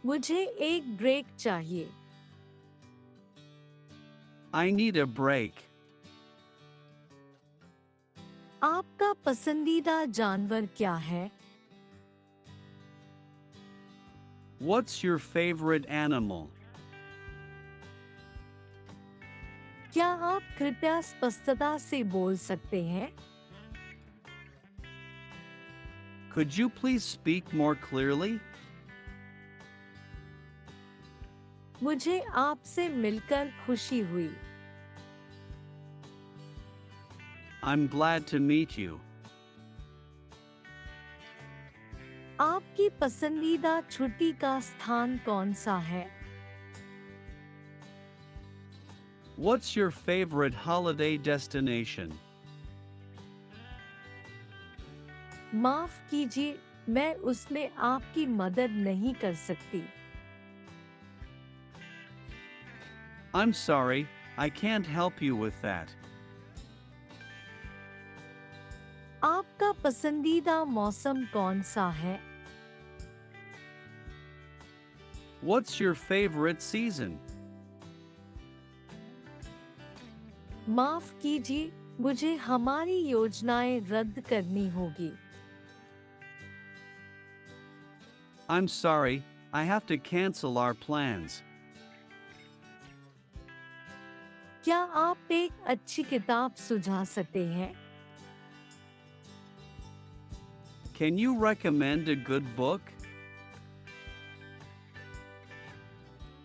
मुझे एक ब्रेक चाहिए। I need a break. आपका पसंदीदा जानवर क्या है? What's your favorite animal? क्या आप कृपया स्पष्टता से बोल सकते हैं? Could you please speak more clearly? मुझे आपसे मिलकर खुशी हुई। I'm glad to meet you. आपकी पसंदीदा छुट्टी का स्थान कौन सा है? What's your favorite holiday destination? माफ कीजिए, मैं उसमें आपकी मदद नहीं कर सकती। I'm sorry, I can't help you with that. आपका पसंदीदा मौसम कौन सा है? What's your favorite season? माफ कीजिए, मुझे हमारी योजनाएं रद्द करनी होगी। I'm sorry, I have to cancel our plans. क्या आप एक अच्छी किताब सुझा सकते हैं? Can you recommend a good book?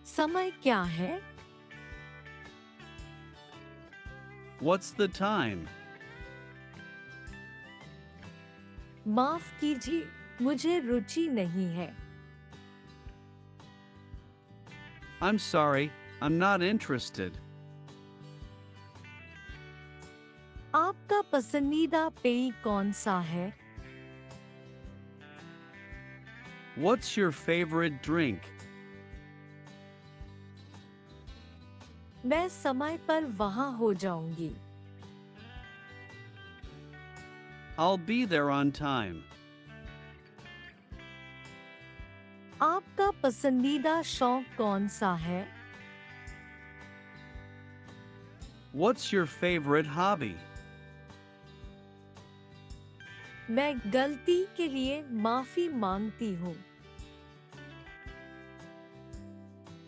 समय क्या है? What's the time? माफ कीजिए, मुझे रुचि नहीं है। I'm sorry, I'm not interested. आपका पसंदीदा पेय कौन सा है? What's your favorite drink? मैं समय पर वहां हो जाऊंगी। I'll be there on time. आपका पसंदीदा शौक कौन सा है? What's your favorite hobby? मैं गलती के लिए माफी मांगती हूँ।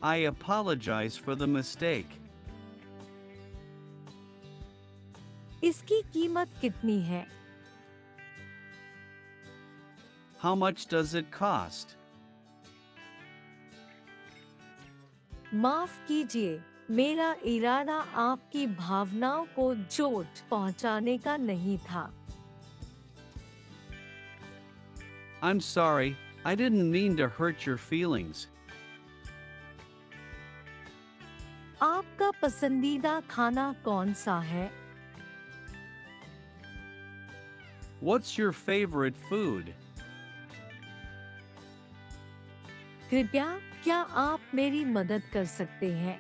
I apologize for the mistake. इसकी कीमत कितनी है? How much does it cost? माफ कीजिए, मेरा इरादा आपकी भावनाओं को चोट पहुंचाने का नहीं था। I'm sorry, I didn't mean to hurt your feelings. आपका पसंदीदा खाना कौन सा है? What's your favorite food? कृपया, क्या आप मेरी मदद कर सकते हैं?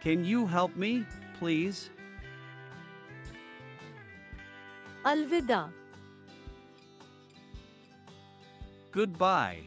Can you help me, please? अलविदा। Goodbye.